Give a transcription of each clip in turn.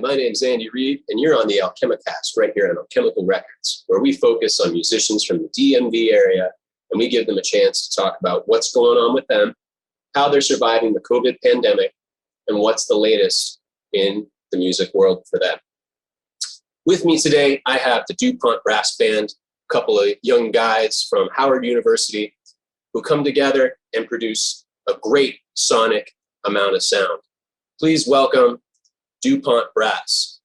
my name's Andy Reed, and you're on the Alchemicast right here on Alchemical Records, where we focus on musicians from the DMV area, and we give them a chance to talk about what's going on with them, how they're surviving the COVID pandemic, and what's the latest in the music world for them. With me today, I have the DuPont Brass Band, a couple of young guys from Howard University who come together and produce a great sonic amount of sound. Please welcome DuPont Brass.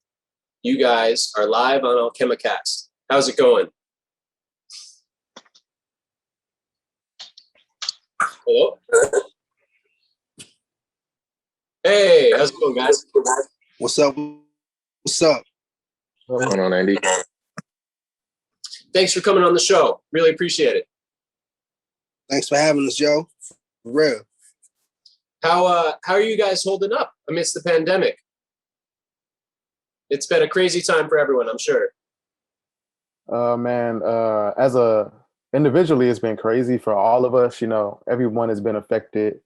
You guys are live on Alchemicast. How's it going? Hello? Hey, how's it going, guys? What's up? What's up? What's going on, Andy? Thanks for coming on the show. Really appreciate it. Thanks for having us, Joe. For real. How are you guys holding up amidst the pandemic? It's been a crazy time for everyone, I'm sure. Man, individually, it's been crazy for all of us. You know, everyone has been affected,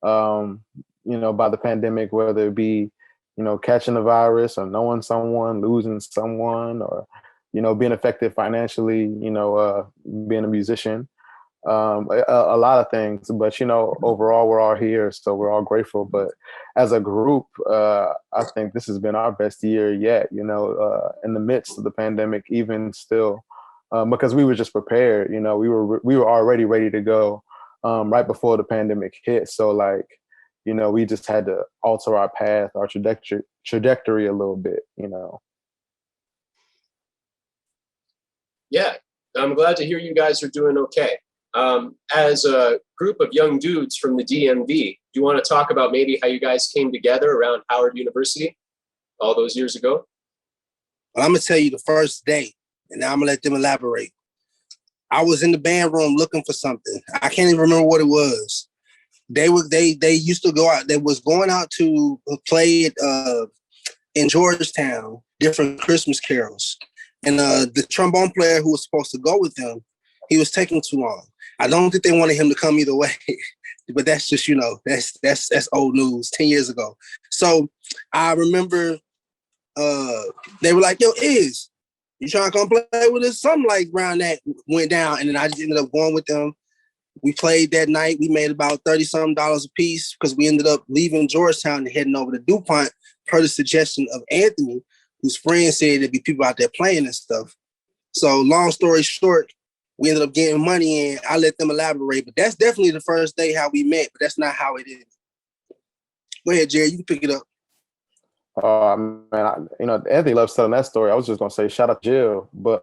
by the pandemic, whether it be, catching the virus or knowing someone, losing someone, or, being affected financially, being a musician. A lot of things, but overall we're all here, so we're all grateful. But as a group, I think this has been our best year yet, in the midst of the pandemic, even still, because we were just prepared. We were already ready to go right before the pandemic hit. So we just had to alter our path, our trajectory a little bit. Yeah, I'm glad to hear you guys are doing okay. As a group of young dudes from the DMV, do you want to talk about maybe how you guys came together around Howard University all those years ago? Well, I'm going to tell you the first day, and now I'm going to let them elaborate. I was in the band room looking for something. I can't even remember what it was. They used to go out. They was going out to play in Georgetown, different Christmas carols. And the trombone player who was supposed to go with them, he was taking too long. I don't think they wanted him to come either way, but that's just, that's old news, 10 years ago. So I remember they were like, yo, Iz, you trying to come play with us? Something like around that went down. And then I just ended up going with them. We played that night. We made about $30-something a piece because we ended up leaving Georgetown and heading over to DuPont per the suggestion of Anthony, whose friend said there'd be people out there playing and stuff. So long story short, we ended up getting money and I let them elaborate. But that's definitely the first day how we met, but that's not how it is. Go ahead, Jerry, you can pick it up. Man, Anthony loves telling that story. I was just gonna say shout out Jill, but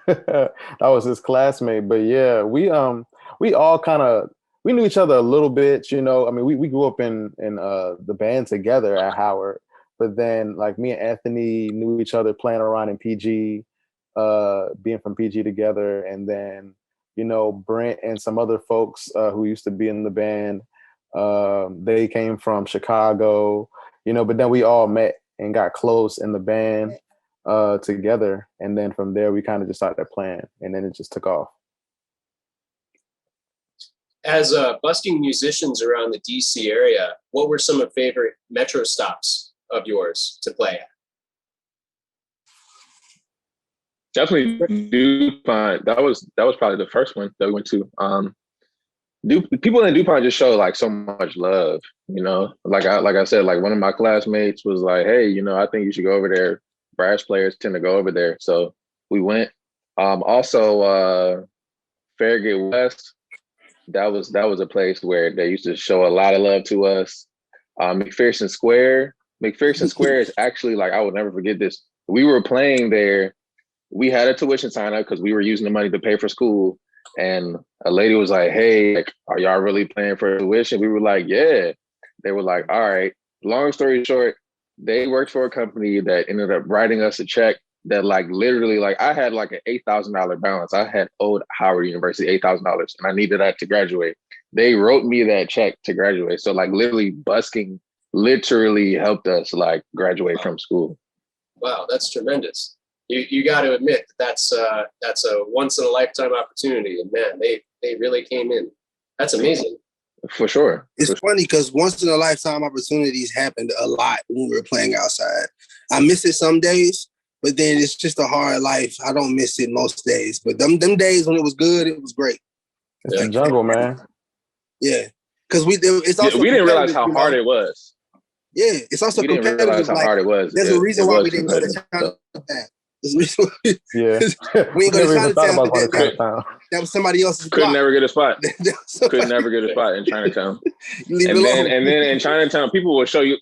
that was his classmate. But yeah, we all we knew each other a little bit. We grew up in the band together at Howard, but then me and Anthony knew each other playing around in PG, being from PG together, and then Brent and some other folks who used to be in the band, they came from Chicago, but then we all met and got close in the band together, and then from there we kind of just started playing, and then it just took off. As busking musicians around the DC area, what were some of favorite metro stops of yours to play at? Definitely DuPont. That was probably the first one that we went to. People in DuPont just show so much love, Like I said, one of my classmates was like, hey, I think you should go over there. Brass players tend to go over there. So we went. Also Farragut West, that was a place where they used to show a lot of love to us. McPherson Square is actually I would never forget this. We were playing there. We had a tuition sign up because we were using the money to pay for school. And a lady was like, hey, are y'all really paying for tuition? We were like, yeah. They were like, all right. Long story short, they worked for a company that ended up writing us a check that literally I had an $8,000 balance. I had owed Howard University $8,000 and I needed that to graduate. They wrote me that check to graduate. So literally busking literally helped us graduate from school. Wow, that's tremendous. You got to admit that's a once in a lifetime opportunity, and man, they really came in. That's amazing. For sure. It's funny because once in a lifetime opportunities happened a lot when we were playing outside. I miss it some days, but then it's just a hard life. I don't miss it most days. But them days when it was good, it was great. It's the jungle, man. Yeah. Because it's also we didn't realize how hard it was. Yeah, it's also we didn't competitive. Realize how hard it was. There's a reason why we didn't go to Chinatown. There's a reason why we ain't go to Chinatown. That was somebody else's block. Couldn't never get a spot. Couldn't never get a spot in Chinatown. And then in Chinatown, people show you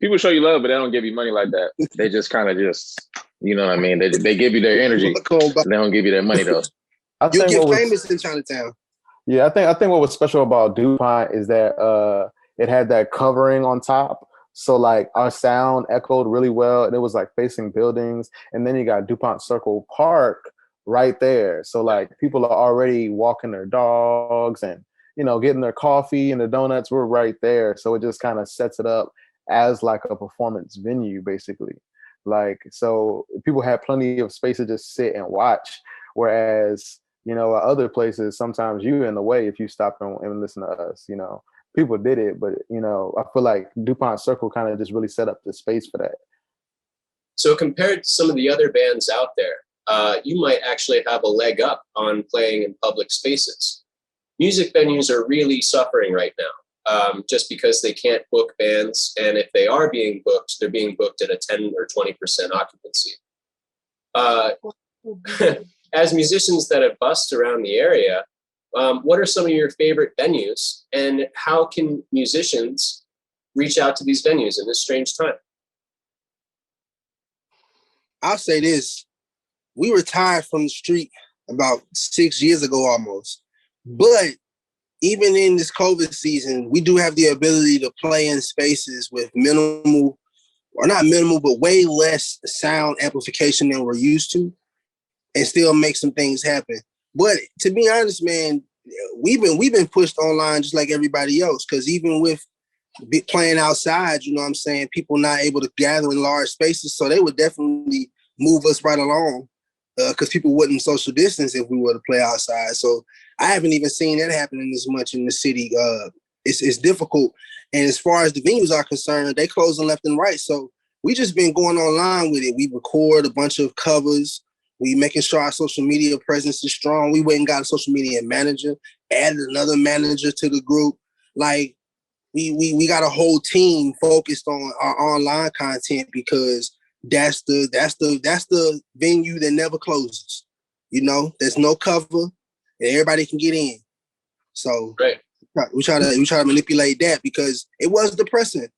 love, but they don't give you money like that. They just kind of you know what I mean? They give you their energy. They don't give you their money though. You get famous in Chinatown. Yeah, I think what was special about DuPont is that it had that covering on top. So like our sound echoed really well, and it was like facing buildings. And then you got DuPont Circle Park right there. So like people are already walking their dogs and, you know, getting their coffee and the donuts. We're right there. So it just kind of sets it up as like a performance venue, basically. Like, so people had plenty of space to just sit and watch. Whereas, you know, other places, sometimes you're in the way if you stop and listen to us, you know. People did it, but, you know, I feel like DuPont Circle kind of just really set up the space for that. So compared to some of the other bands out there, you might actually have a leg up on playing in public spaces. Music venues are really suffering right now, just because they can't book bands. And if they are being booked, they're being booked at a 10 or 20% occupancy. As musicians that have busked around the area, what are some of your favorite venues, and how can musicians reach out to these venues in this strange time? I'll say this. We retired from the street about 6 years ago almost. But even in this COVID season, we do have the ability to play in spaces with minimal, or not minimal, but way less sound amplification than we're used to, and still make some things happen. But to be honest, man, we've been pushed online just like everybody else, because even with playing outside, you know what I'm saying, people not able to gather in large spaces, so they would definitely move us right along, because people wouldn't social distance if we were to play outside. So I haven't even seen that happening as much in the city. It's difficult. And as far as the venues are concerned, they closing left and right. So we just been going online with it. We record a bunch of covers. We making sure our social media presence is strong. We went and got a social media manager, added another manager to the group. Like we got a whole team focused on our online content, because that's the venue that never closes. You know, there's no cover and everybody can get in. So right. we try to manipulate that, because it was depressing.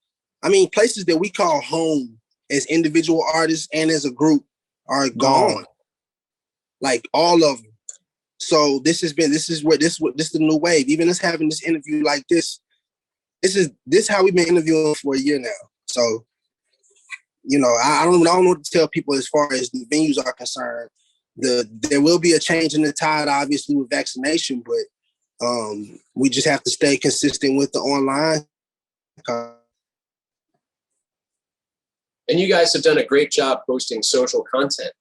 I mean, places that we call home as individual artists and as a group are gone. Like all of them. So this is the new wave. Even us having this interview like this is how we've been interviewing for a year now. So, you know, I don't know what to tell people as far as the venues are concerned. There will be a change in the tide, obviously, with vaccination, but we just have to stay consistent with the online. And you guys have done a great job posting social content.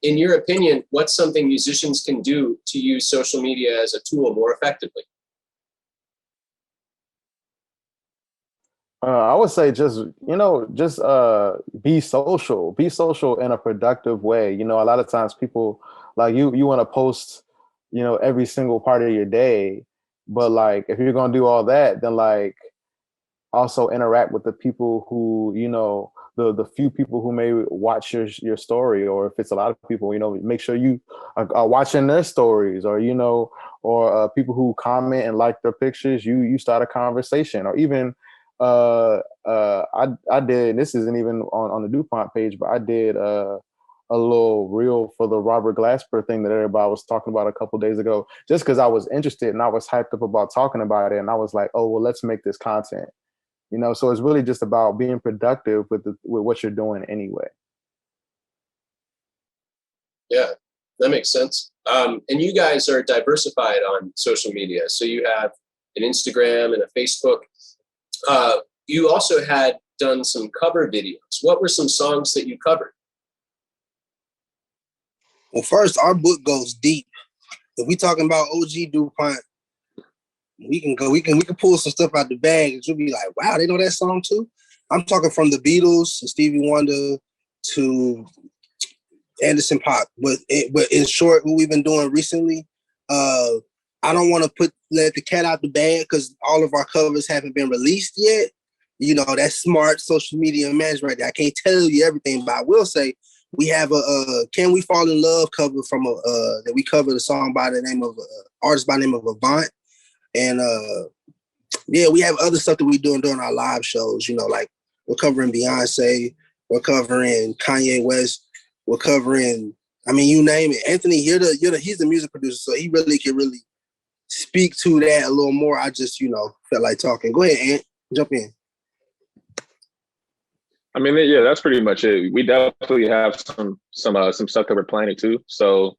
In your opinion, what's something musicians can do to use social media as a tool more effectively? I would say just be social in a productive way. You know, a lot of times people, like, you want to post, you know, every single part of your day, but like, if you're going to do all that, then like also interact with the people who, you know, the few people who may watch your story, or if it's a lot of people, you know, make sure you are watching their stories, or, you know, or people who comment and like their pictures, you start a conversation. Or even I did, this isn't even on the DuPont page, but I did a little reel for the Robert Glasper thing that everybody was talking about a couple of days ago, just because I was interested and I was hyped up about talking about it, and I was like, oh, well, let's make this content. You know, so it's really just about being productive with what you're doing anyway. Yeah, that makes sense. And you guys are diversified on social media. So you have an Instagram and a Facebook. You also had done some cover videos. What were some songs that you covered? Well, first, our book goes deep. If we talking about OG DuPont, we can pull some stuff out the bag and you'll be like, wow, they know that song too? I'm talking from the Beatles to Stevie Wonder to Anderson .Paak. But in short, what we've been doing recently, I don't want to let the cat out the bag because all of our covers haven't been released yet. You know, that's smart social media management right there. I can't tell you everything, but I will say we have a Can We Fall in Love cover from that we covered a song by the name of artist by the name of Avant. And yeah, we have other stuff that we doing during our live shows, you know, like we're covering Beyonce, we're covering Kanye West, we're covering, I mean, you name it. Anthony, he's the music producer, so he really can speak to that a little more. I just, you know, felt like talking. Go ahead, Ant, jump in. I mean, yeah, that's pretty much it. We definitely have some stuff that we're planning too. So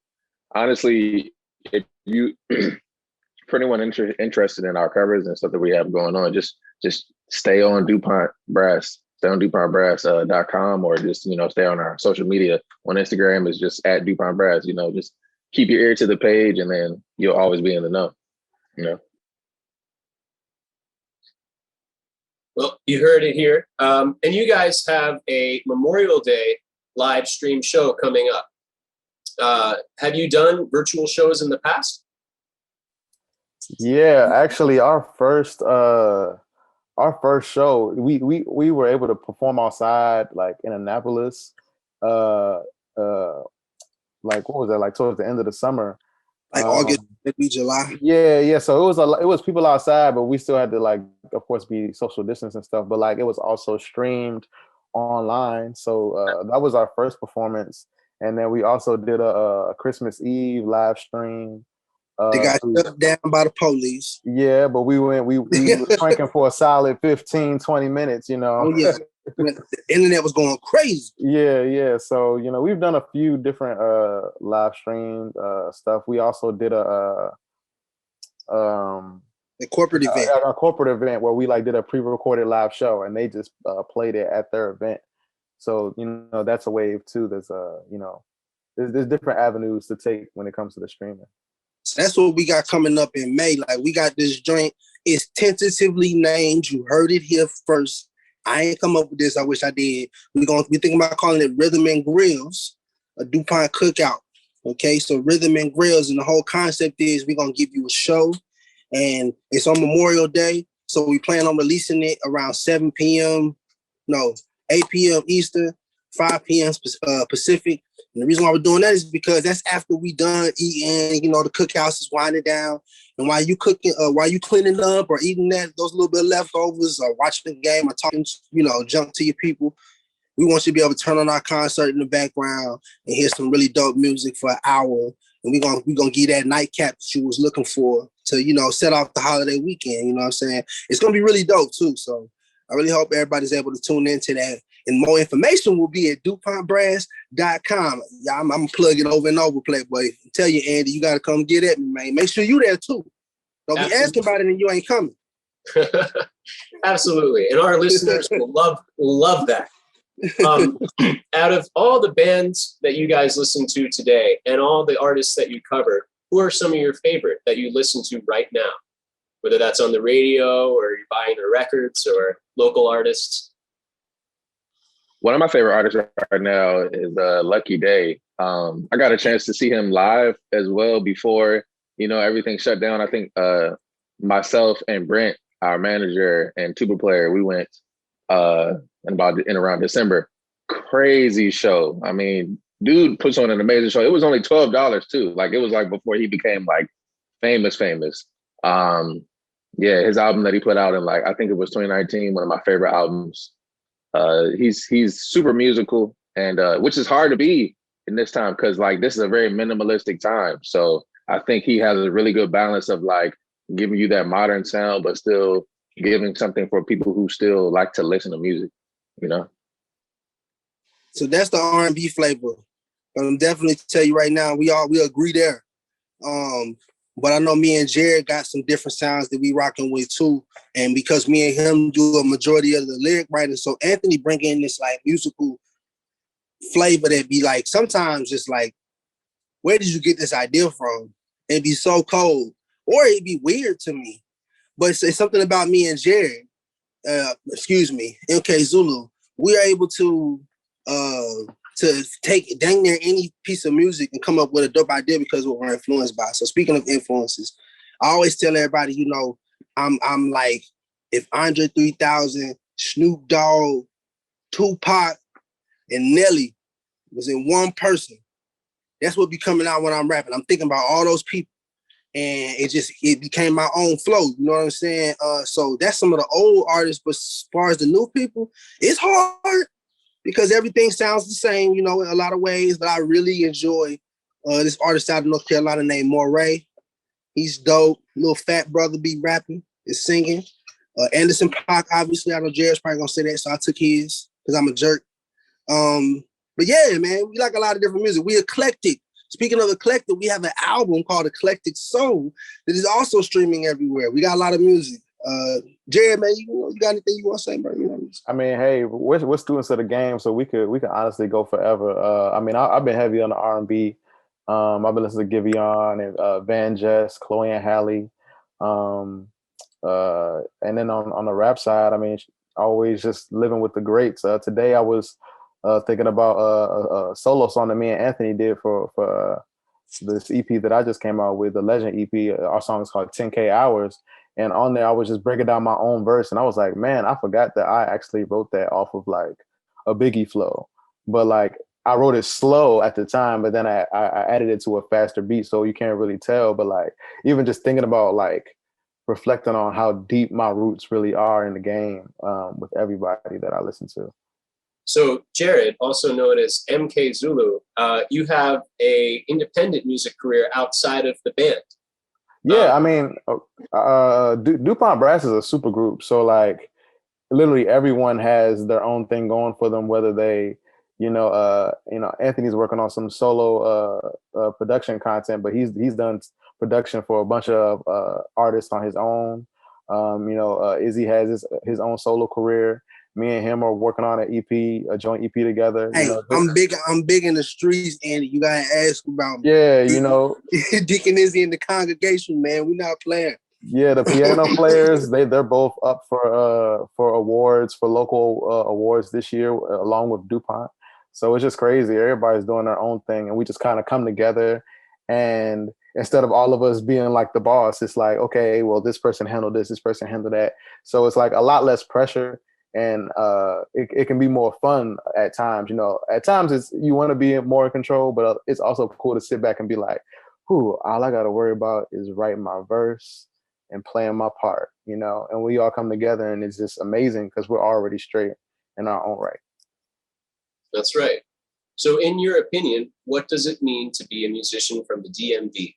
honestly, if you for anyone interested in our covers and stuff that we have going on, just stay on DuPont Brass. Stay on DuPontBrass.com or just, you know, stay on our social media. On Instagram is just at DuPont Brass. You know, just keep your ear to the page and then you'll always be in the know. You know. Well, you heard it here. And you guys have a Memorial Day live stream show coming up. Have you done virtual shows in the past? Yeah, actually, our first show, we were able to perform outside, like in Annapolis, like what was that, like towards the end of the summer, like August, maybe July. Yeah. So it was people outside, but we still had to, like, of course, be social distance and stuff. But like it was also streamed online. So that was our first performance, and then we also did a Christmas Eve live stream. They got shut down by the police. Yeah, but we were cranking for a solid 15, 20 minutes, you know. Oh, yeah. The internet was going crazy. Yeah. So, you know, we've done a few different live stream stuff. We also did a corporate event. A corporate event where we like did a pre-recorded live show and they just played it at their event. So, you know, that's a wave too. There's you know, there's different avenues to take when it comes to the streaming. So that's what we got coming up in May. Like, we got this joint. It's tentatively named. You heard it here first. I ain't come up with this. I wish I did. We thinking about calling it Rhythm Grills, a DuPont cookout. Okay, so Rhythm Grills, and the whole concept is we're gonna give you a show, and it's on Memorial Day. So we plan on releasing it around 8 p.m. Eastern, 5 p.m. Pacific. And the reason why we're doing that is because that's after we done eating, you know, the cookhouse is winding down. And while you cooking, while you cleaning up or eating those little bit of leftovers or watching the game or talking, you know, junk to your people, we want you to be able to turn on our concert in the background and hear some really dope music for an hour. And we're gonna give that nightcap that you was looking for to, you know, set off the holiday weekend. You know what I'm saying? It's gonna be really dope too. So I really hope everybody's able to tune into that. And more information will be at DuPontBrass.com. Yeah, I'm gonna plug it over and over, Playboy. Tell you, Andy, you gotta come get it, man. Make sure you there too. Don't be asking about it and you ain't coming. Absolutely, and our listeners will love that. Out of all the bands that you guys listen to today and all the artists that you cover, who are some of your favorite that you listen to right now? Whether that's on the radio or you're buying their records or local artists. One of my favorite artists right now is Lucky Day. I got a chance to see him live as well before, you know, everything shut down. I think myself and Brent, our manager and tuba player, we went in around December. Crazy show. I mean, dude puts on an amazing show. It was only $12 too. Like, it was like before he became like famous. Yeah, his album that he put out in, like, I think it was 2019, one of my favorite albums. He's super musical, and which is hard to be in this time because, like, this is a very minimalistic time. So I think he has a really good balance of, like, giving you that modern sound, but still giving something for people who still like to listen to music, you know? So that's the R&B flavor. But I'm definitely tell you right now, we agree there. But I know me and Jared got some different sounds that we rocking with too. And because me and him do a majority of the lyric writing, so Anthony bring in this like musical flavor that be like, sometimes it's like, where did you get this idea from? It'd be so cold. Or it'd be weird to me. But it's something about me and Jared. MK Zulu, we are able to take dang near any piece of music and come up with a dope idea because of what we're influenced by. So speaking of influences, I always tell everybody, you know, I'm like, if Andre 3000, Snoop Dogg, Tupac, and Nelly was in one person, that's what be coming out when I'm rapping. I'm thinking about all those people, and it became my own flow. You know what I'm saying? So that's some of the old artists, but as far as the new people, it's hard because everything sounds the same, you know, in a lot of ways. But I really enjoy this artist out of North Carolina named Moray. He's dope. Little fat brother be rapping and singing. Anderson .Paak, obviously, I know Jared's probably gonna say that, so I took his because I'm a jerk. But yeah, man, we like a lot of different music. We eclectic. Speaking of eclectic, we have an album called Eclectic Soul that is also streaming everywhere. We got a lot of music. Jared, man, you got anything you want to say, bro? You know, I mean, hey, we're students of the game, so we could honestly go forever. I mean, I've been heavy on the R&B. I've been listening to Giveon and Van Jess, Chloe and Halle. And then on the rap side, I mean, always just living with the greats. Today I was thinking about a solo song that me and Anthony did for this EP that I just came out with, the Legend EP. Our song is called 10K Hours. And on there, I was just breaking down my own verse. And I was like, man, I forgot that I actually wrote that off of like a Biggie flow. But like, I wrote it slow at the time, but then I added it to a faster beat. So you can't really tell. But like, even just thinking about like reflecting on how deep my roots really are in the game with everybody that I listen to. So Jared, also known as MK Zulu, you have a independent music career outside of the band. Yeah, I mean, DuPont Brass is a super group. So like literally everyone has their own thing going for them, whether they, Anthony's working on some solo production content, but he's done production for a bunch of artists on his own. Izzy has his own solo career. Me and him are working on an EP, a joint EP together. Hey, I'm big in the streets, and you gotta ask about me. Yeah, Deacon Izzy in the congregation, man. We're not playing. Yeah, the piano players, they're both up for awards, for local awards this year, along with DuPont. So it's just crazy. Everybody's doing their own thing, and we just kind of come together. And instead of all of us being like the boss, it's like, okay, well, this person handled this person handled that. So it's like a lot less pressure. And it can be more fun at times. At times you want to be more in control, but it's also cool to sit back and be like, all I got to worry about is writing my verse and playing my part, and we all come together, and it's just amazing because we're already straight in our own right. That's right. So in your opinion, what does it mean to be a musician from the DMV?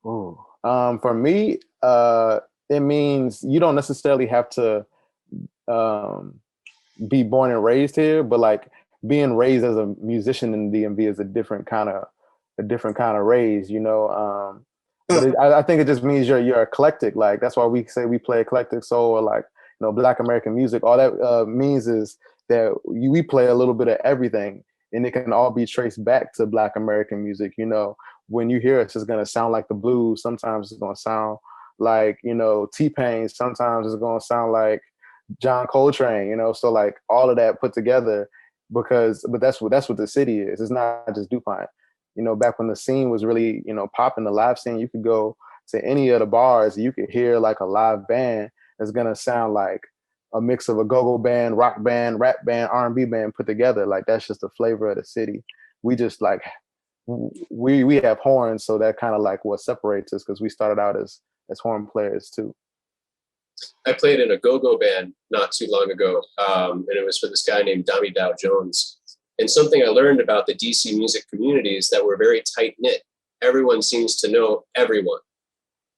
For me, it means you don't necessarily have to be born and raised here, but like being raised as a musician in the DMV is a different kind of raise, But I think it just means you're eclectic. Like that's why we say we play eclectic soul or like Black American music. All that means is that we play a little bit of everything, and it can all be traced back to Black American music. When you hear it, it's just gonna sound like the blues. Sometimes it's gonna sound like T-Pain. Sometimes it's gonna sound like John Coltrane. So like all of that put together, but that's what the city is. It's not just DuPont. Back when the scene was really popping, the live scene, you could go to any of the bars, you could hear like a live band that's gonna sound like a mix of a go-go band, rock band, rap band, R&B band put together. Like that's just the flavor of the city. We just like we have horns, so that kind of like what separates us because we started out as horn players too. I played in a go-go band not too long ago, and it was for this guy named Dami Dow Jones. And something I learned about the DC music community is that we're very tight-knit. Everyone seems to know everyone.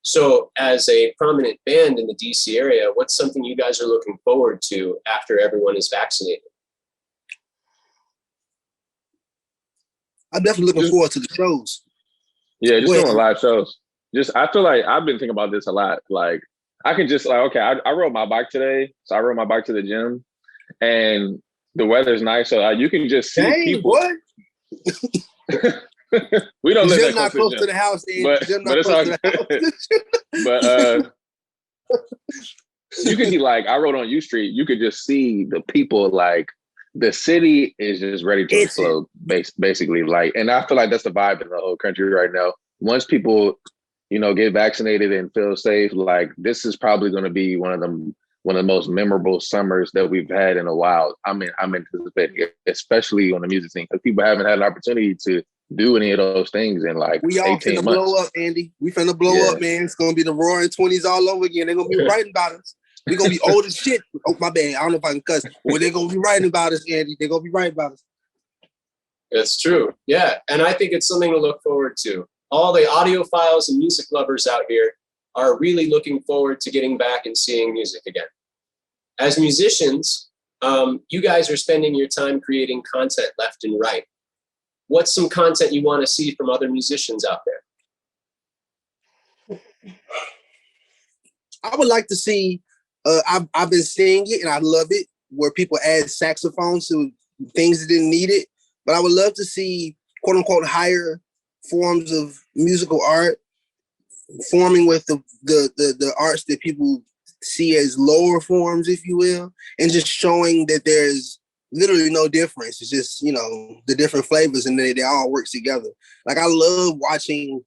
So as a prominent band in the DC area, what's something you guys are looking forward to after everyone is vaccinated? I'm definitely looking forward to the shows. Yeah, just doing live shows. I feel like I've been thinking about this a lot. Like I can just I rode my bike today. So I rode my bike to the gym and the weather's nice. So you can just see people. What? We don't live that close to the house. But it's all good. You could be like, I rode on U Street. You could just see the people, like the city is just ready to explode, basically. Like, and I feel like that's the vibe in the whole country right now. Once people, get vaccinated and feel safe, like this is probably going to be one of the most memorable summers that we've had in a while. I'm anticipating, especially on the music scene, because people haven't had an opportunity to do any of those things in like we all 18 finna months. blow up, Andy. We finna blow up, man. It's gonna be the roaring 20s all over again. They're gonna be writing about us. We're gonna be old as shit. Oh, my bad. I don't know if I can cuss. Well, they're gonna be writing about us, Andy. They're gonna be writing about us. It's true. Yeah. And I think it's something to look forward to. All the audiophiles and music lovers out here are really looking forward to getting back and seeing music again. As musicians, you guys are spending your time creating content left and right. What's some content you want to see from other musicians out there? I would like to see, I've been seeing it and I love it, where people add saxophones to things that didn't need it. But I would love to see, quote unquote, higher forms of musical art forming with the arts that people see as lower forms, if you will, and just showing that there's literally no difference. It's just, the different flavors and they all work together. Like I love watching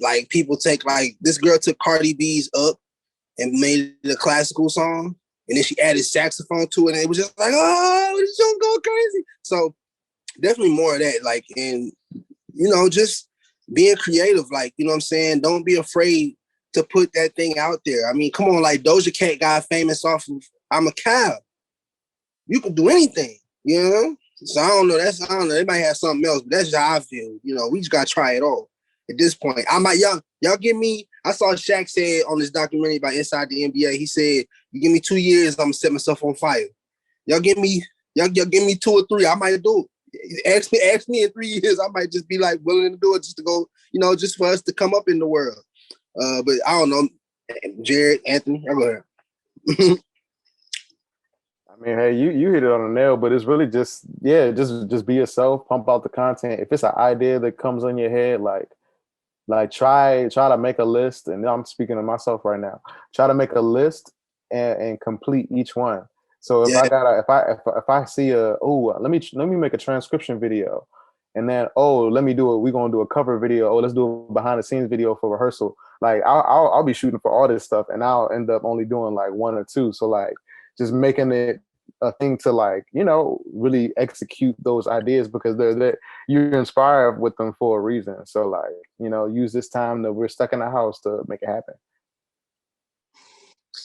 like people take, like this girl took Cardi B's Up and made it a classical song, and then she added saxophone to it, and it was just like, oh, this song go crazy. So definitely more of that, like, and just being creative, like, you know what I'm saying? Don't be afraid to put that thing out there. I mean, come on, like Doja Cat got famous off of I'm a Cow. You can do anything, So I don't know. They might have something else, but that's just how I feel. We just gotta try it all. At this point, y'all give me. I saw Shaq say on this documentary about Inside the NBA. He said, "You give me 2 years, I'm gonna set myself on fire." Y'all give me 2 or 3, I might do it. Ask me in 3 years, I might just be like willing to do it just to go, just for us to come up in the world. But I don't know, Jared, Anthony, I'll go ahead. I mean, hey, you hit it on the nail, but it's really just be yourself, pump out the content. If it's an idea that comes in your head, like try to make a list, and I'm speaking to myself right now. Try to make a list and complete each one. So if I see let me make a transcription video, and then we're gonna do a cover video. Let's do a behind the scenes video for rehearsal. Like I'll be shooting for all this stuff, and I'll end up only doing like 1 or 2. So like just making it a thing to like really execute those ideas, because you're inspired with them for a reason. So like use this time that we're stuck in the house to make it happen.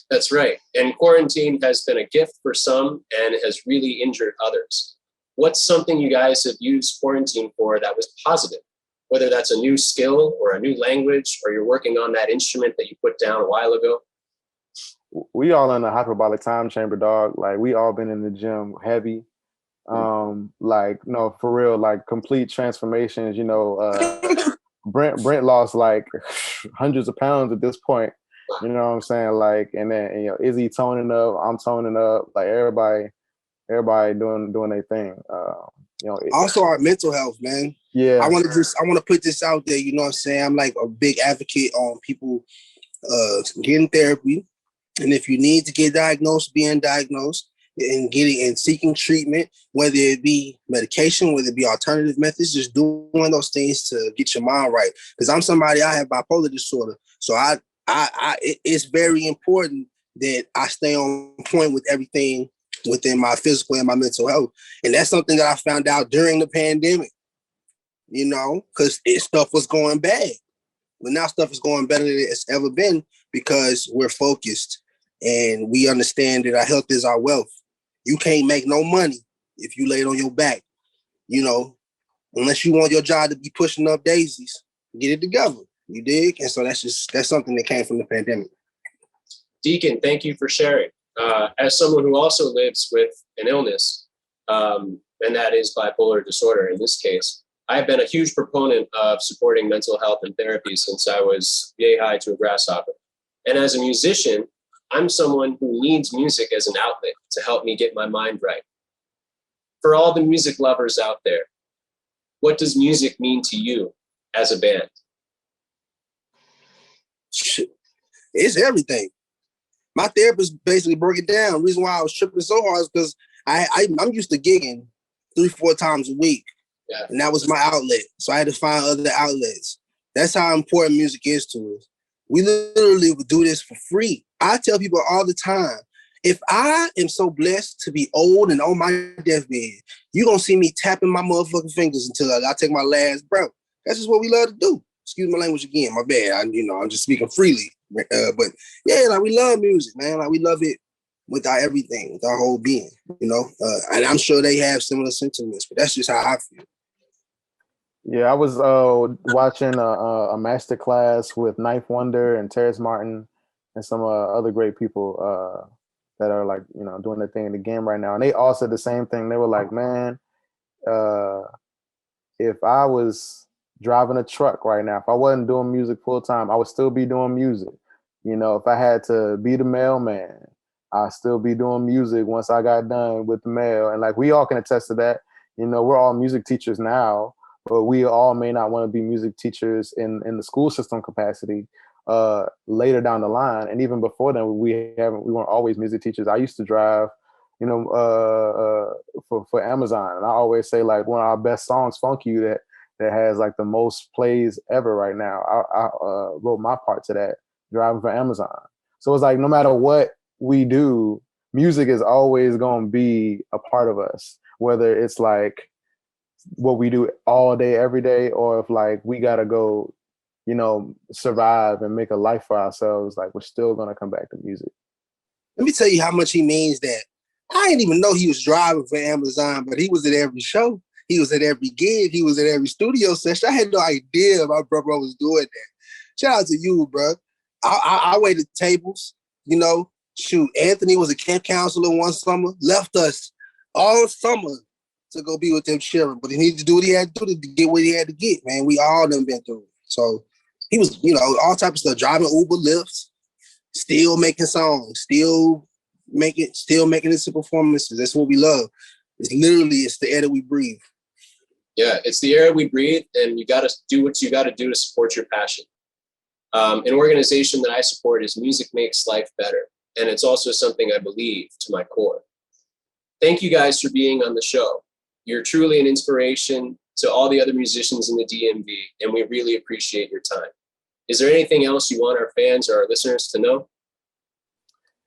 That's right. And quarantine has been a gift for some and has really injured others. What's something you guys have used quarantine for that was positive? Whether that's a new skill or a new language, or you're working on that instrument that you put down a while ago? We all in a hyperbolic time chamber, dog. Like we all been in the gym heavy. Like no, for real, like complete transformations. Brent lost like hundreds of pounds at this point. You know what I'm saying? Like, and then Izzy toning up, I'm toning up, like everybody doing their thing. Also our mental health, man. Yeah. I want to put this out there, you know what I'm saying? I'm like a big advocate on people getting therapy. And if you need to get diagnosed, being diagnosed and seeking treatment, whether it be medication, whether it be alternative methods, just doing those things to get your mind right. Because I'm somebody, I have bipolar disorder. So it's very important that I stay on point with everything within my physical and my mental health. And that's something that I found out during the pandemic, because stuff was going bad. But now stuff is going better than it's ever been, because we're focused and we understand that our health is our wealth. You can't make no money if you lay it on your back, unless you want your job to be pushing up daisies. Get it together, you dig? And so that's something that came from the pandemic. Deacon, thank you for sharing. As someone who also lives with an illness, and that is bipolar disorder in this case, I've been a huge proponent of supporting mental health and therapy since I was yay high to a grasshopper. And as a musician, I'm someone who needs music as an outlet to help me get my mind right. For all the music lovers out there, what does music mean to you as a band? It's everything. My therapist basically broke it down. The reason why I was tripping so hard is because I'm used to gigging 3-4 times a week. Yeah. And that was my outlet. So I had to find other outlets. That's how important music is to us. We literally would do this for free. I tell people all the time, if I am so blessed to be old and on my deathbed, you're going to see me tapping my motherfucking fingers until I take my last breath. That's just what we love to do. Excuse my language again, my bad. I'm just speaking freely. But yeah, like we love music, man. Like we love it with our everything, with our whole being, and I'm sure they have similar sentiments, but that's just how I feel. Yeah, I was watching a master class with Knife Wonder and Terrence Martin and some other great people that are like, doing their thing in the game right now. And they all said the same thing. They were like, man, if I was driving a truck right now, if I wasn't doing music full time, I would still be doing music. If I had to be the mailman, I'd still be doing music once I got done with the mail. And like, we all can attest to that. We're all music teachers now, but we all may not want to be music teachers in the school system capacity later down the line. And even before then, we weren't always music teachers. I used to drive, for Amazon. And I always say like one of our best songs, Funk You, that has like the most plays ever right now. I wrote my part to that, driving for Amazon. So it's like, no matter what we do, music is always going to be a part of us, whether it's like what we do all day, every day, or if like we got to go, survive and make a life for ourselves, like we're still going to come back to music. Let me tell you how much he means that. I didn't even know he was driving for Amazon, but he was at every show. He was at every gig. He was at every studio session. I had no idea my brother was doing that. Shout out to you, bro. I waited tables, Shoot, Anthony was a camp counselor one summer, left us all summer to go be with them children. But he needed to do what he had to do to get what he had to get, man. We all done been through it. So he was, all type of stuff, driving Uber, Lyfts, still making songs, still making it to performances. That's what we love. It's the air that we breathe. Yeah, it's the air we breathe, and you got to do what you got to do to support your passion. An organization that I support is Music Makes Life Better, and it's also something I believe to my core. Thank you guys for being on the show. You're truly an inspiration to all the other musicians in the DMV, and we really appreciate your time. Is there anything else you want our fans or our listeners to know?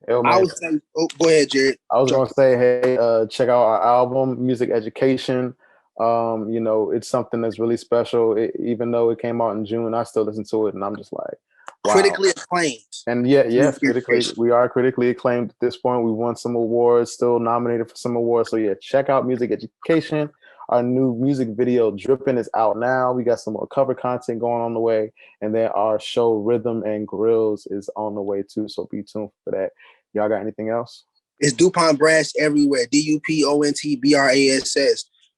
I would say, go ahead, Jared. I was going to say, hey, check out our album, Music Education. It's something that's really special. Even though it came out in June, I still listen to it, and I'm just like, wow. Critically acclaimed. And yes, we are critically acclaimed at this point. We won some awards, still nominated for some awards. So yeah, check out Music Education. Our new music video, Drippin', is out now. We got some more cover content going on the way. And then our show, Rhythm Grills, is on the way too. So be tuned for that. Y'all got anything else? It's DuPont Brass everywhere. DuPont Brass.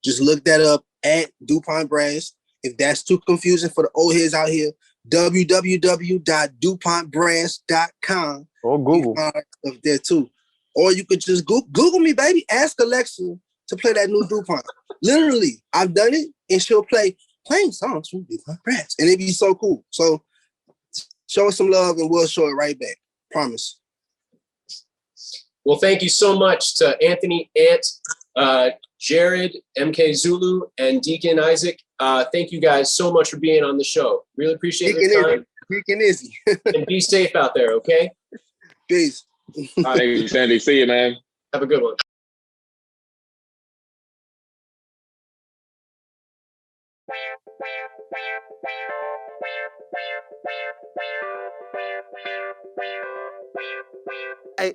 Just look that up at DuPont Brass. If that's too confusing for the old heads out here, www.dupontbrass.com. Or Google. Up there too. Or you could just Google me, baby. Ask Alexa to play that new DuPont. Literally, I've done it, and she'll playing songs from DuPont Brass. And it'd be so cool. So show us some love, and we'll show it right back. Promise. Well, thank you so much to Anthony, Ant, Jared, MK Zulu, and Deacon Isaac. Thank you guys so much for being on the show. Really appreciate your time. Deacon Izzy. And be safe out there, okay? Peace. All right, thank you, Sandy. See you, man. Have a good one. Hey.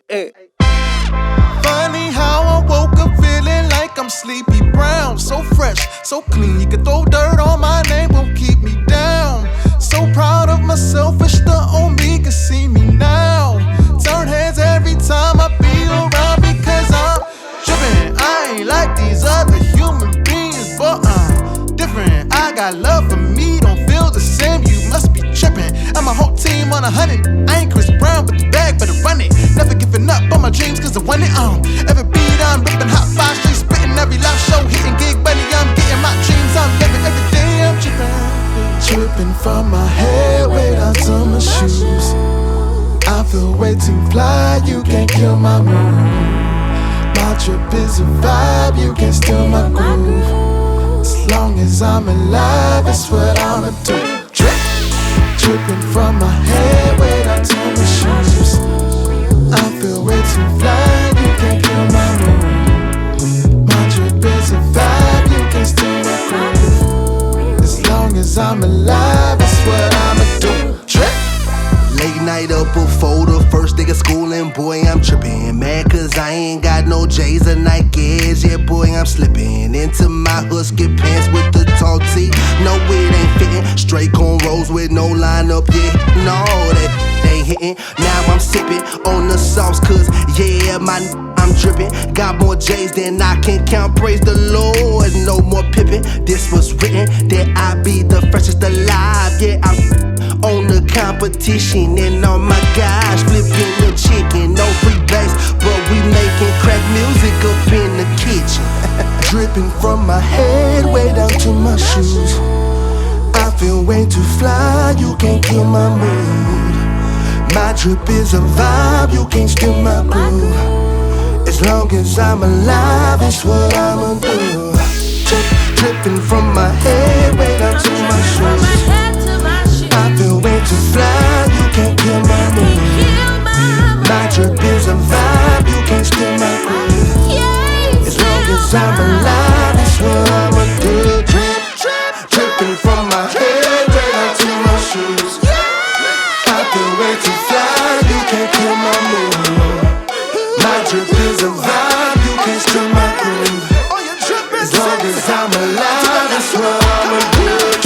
Funny how I woke up feeling like I'm Sleepy Brown. So fresh, so clean, you can throw dirt on my name, won't keep me down. So proud of myself, wish the old me could see me now. Turn heads every time I be around because I'm trippin'. I ain't like these other human beings, but I'm different. I got love for me, don't feel the same, you must be trippin'. And my whole team on 100. I ain't Chris Brown, but the bag better run it. Never giving up on my dreams, cause I want it on. Every beat I'm ripping, hot 5 streets, spitting every live show, hitting gig money, I'm getting my dreams, I'm living every day, I'm tripping from my head way down to my shoes. I feel feel way too fly, you can't kill my mood. My trip is a vibe, you can't steal my groove. As long as I'm alive, that's what I'ma do. Drip, dripping from my head way down to my shoes. I feel way too fly, you can't kill my mood. My trip is a vibe, you can't steal my groove. As long as I'm alive, that's what I'ma do. Drip. Late night up before the first day of school, and boy, I'm tripping. Mad cause I ain't got no J's or Nikes. Yeah, boy, I'm slipping into my husky pants with the tall tee. No, it ain't fitting. Straight cornrows with no line up, yeah. No, that ain't hitting. Now I'm sipping on the sauce cause, yeah, I'm dripping. Got more J's than I can count, praise the Lord. No more pippin', this was written that I be the freshest alive. Yeah, I'm on the competition, and oh my gosh, flipping the chicken, no free bass, but we making crack music up in the kitchen. Dripping from my head way down to my shoes. I feel way too fly, you can't kill my mood. My drip is a vibe, you can't steal my groove. As long as I'm alive, that's what I'ma do. Dripping from my head way down to my shoes. I feel way too fly, you can't kill my mood. My drip is a vibe, you can't steal my groove. As long as I'm alive, that's what I'ma do. Dripping from my head right down to my shoes. I feel way too fly, you can't kill my mood. My drip is a vibe, you can't steal my groove. As long as I'm alive, that's what I'ma do.